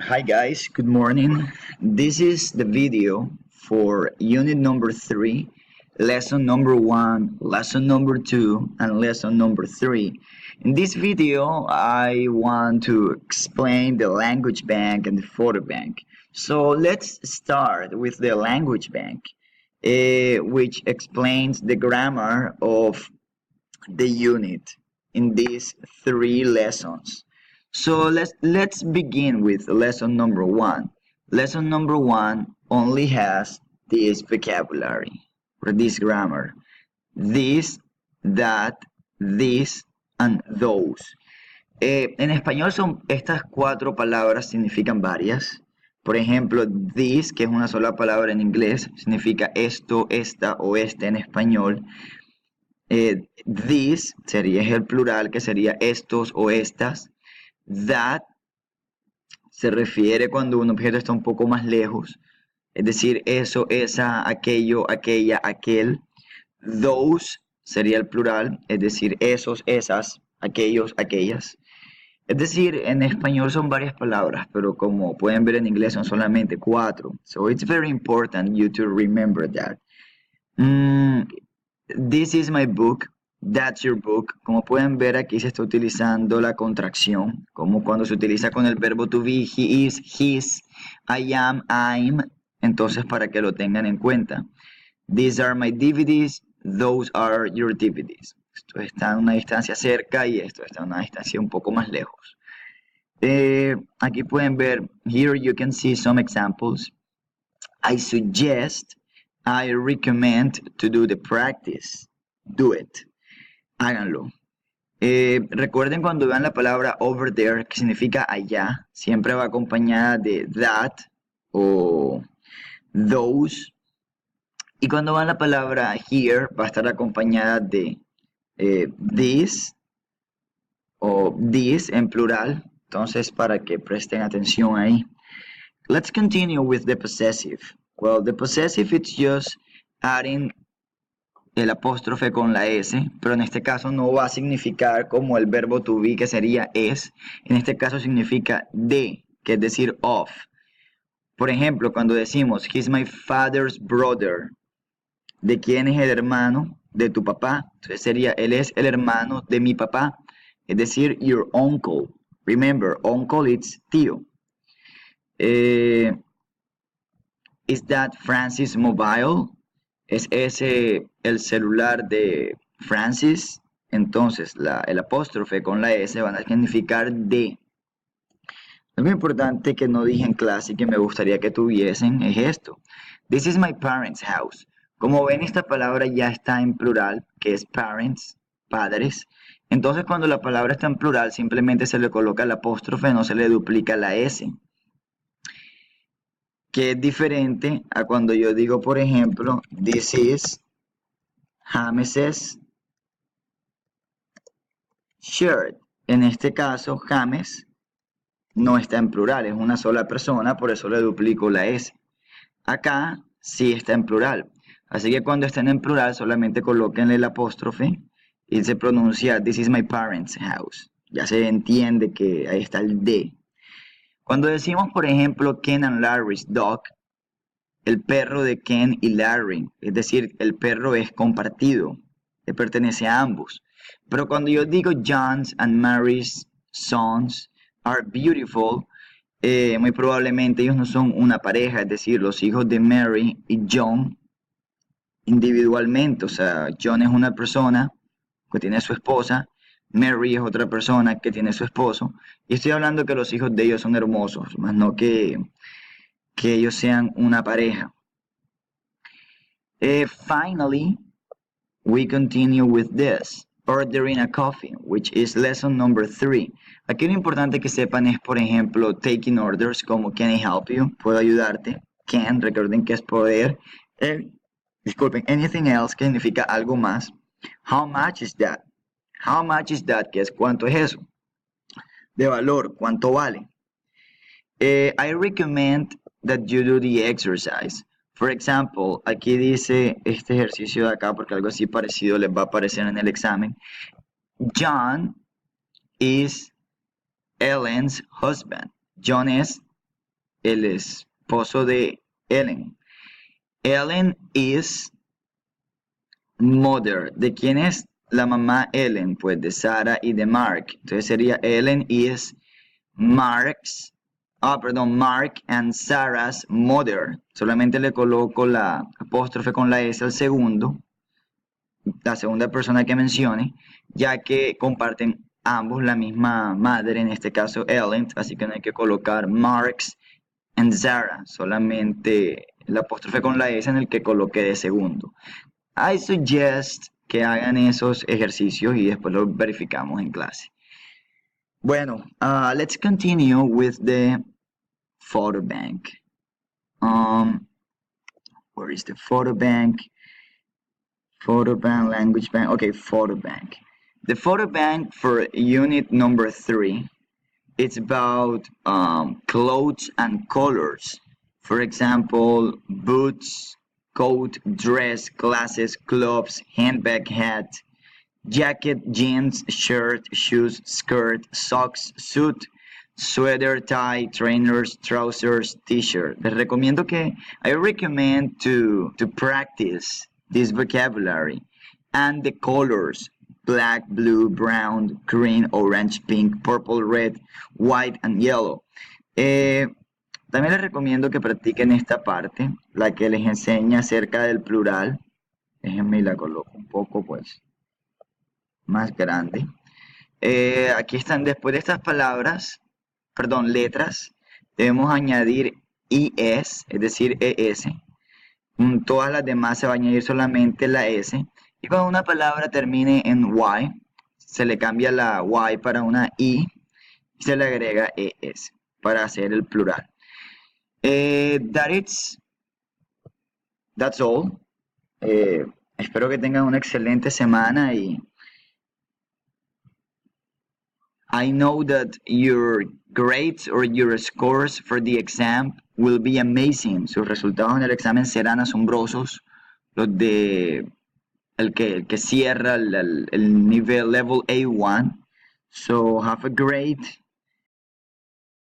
Hi guys, good morning. This is the video for unit number 3, lesson number 1, lesson number 2, and lesson number 3. In this video, I want to explain the language bank and the photo bank. So let's start with the language bank, which explains the grammar of the unit in these 3 lessons. So let's begin with lesson number 1. Lesson number 1 only has this vocabulary or this grammar. This, that, this, and those. En español son estas 4 palabras significan varias. Por ejemplo, this, que es una sola palabra en inglés, significa esto, esta o este en español. This sería el plural, que sería estos o estas. That se refiere cuando un objeto está un poco más lejos, es decir, eso, esa, aquello, aquella, aquel. Those sería el plural, es decir, esos, esas, aquellos, aquellas. Es decir, en español son varias palabras, pero como pueden ver en inglés son solamente 4. So it's very important you to remember that. This is my book. That's your book. Como pueden ver, aquí se está utilizando la contracción, como cuando se utiliza con el verbo to be, he is, his, I am, I'm. Entonces, para que lo tengan en cuenta. These are my DVDs. Those are your DVDs. Esto está a una distancia cerca y esto está a una distancia un poco más lejos. Aquí pueden ver, here you can see some examples. I suggest, I recommend to do the practice. Do it. Háganlo. Recuerden cuando vean la palabra over there, que significa allá, siempre va acompañada de that o those. Y cuando vean la palabra here, va a estar acompañada de this o this en plural. Entonces, para que presten atención ahí. Let's continue with the possessive. Well, the possessive is just adding el apóstrofe con la S, pero en este caso no va a significar como el verbo to be, que sería es. En este caso significa de, que es decir of. Por ejemplo, cuando decimos he's my father's brother, ¿de quién es el hermano? De tu papá. Entonces sería él es el hermano de mi papá, es decir, your uncle. Remember, uncle it's tío. Is that Francis mobile? ¿Es ese el celular de Francis? Entonces el apóstrofe con la S van a significar de. Algo importante que no dije en clase y que me gustaría que tuviesen es esto. This is my parents' house. Como ven, esta palabra ya está en plural, que es parents, padres. Entonces, cuando la palabra está en plural, simplemente se le coloca el apóstrofe, no se le duplica la S. Que es diferente a cuando yo digo, por ejemplo, this is James's shirt. En este caso, James no está en plural, es una sola persona, por eso le duplico la S. Acá sí está en plural. Así que cuando estén en plural, solamente colóquenle el apóstrofe y se pronuncia this is my parents' house. Ya se entiende que ahí está el de. Cuando decimos, por ejemplo, Ken and Larry's dog, el perro de Ken y Larry, es decir, el perro es compartido, le pertenece a ambos. Pero cuando yo digo John's and Mary's sons are beautiful, muy probablemente ellos no son una pareja, es decir, los hijos de Mary y John individualmente, o sea, John es una persona que tiene su esposa, Mary es otra persona que tiene su esposo, y estoy hablando que los hijos de ellos son hermosos, más no que ellos sean una pareja. Finally, we continue with this, ordering a coffee, which is lesson number 3. Aquí lo importante que sepan es, por ejemplo, taking orders, como can I help you, puedo ayudarte, can, recuerden que es poder, disculpen, anything else, que significa algo más, how much is that, how much is that, que es cuánto es eso, de valor, cuánto vale. I recommend that you do the exercise. For example, aquí dice este ejercicio de acá, porque algo así parecido les va a aparecer en el examen. John is Ellen's husband. John es el esposo de Ellen. Ellen is mother. ¿De quién es la mamá Ellen? Pues de Sarah y de Mark. Entonces sería Ellen is Mark and Sarah's mother. Solamente le coloco la apóstrofe con la S al segundo, la segunda persona que mencione, ya que comparten ambos la misma madre, en este caso Ellen, así que no hay que colocar Marks and Sarah, solamente la apóstrofe con la S en el que coloque de segundo. I suggest que hagan esos ejercicios y después los verificamos en clase. Bueno, let's continue with the photo bank. Where is the photo bank? Photo bank, language bank. Okay, photo bank. The photo bank for unit number 3, it's about clothes and colors. For example, boots, coat, dress, glasses, gloves, handbag, hat, jacket, jeans, shirt, shoes, skirt, socks, suit, sweater, tie, trainers, trousers, t-shirt. I recommend to practice this vocabulary and the colors: black, blue, brown, green, orange, pink, purple, red, white, and yellow. También les recomiendo que practiquen esta parte, la que les enseña acerca del plural. Déjenme y la coloco un poco, pues, más grande. Aquí están, después de estas palabras, perdón, letras, debemos añadir IS, es decir, ES. Todas las demás se va a añadir solamente la S. Y cuando una palabra termine en Y, se le cambia la Y para una I y se le agrega ES para hacer el plural. That's all. Espero que tengan una excelente semana y I know that your grades or your scores for the exam will be amazing. Sus resultados en el examen serán asombrosos. Los de el que cierra el nivel level A1. So have a great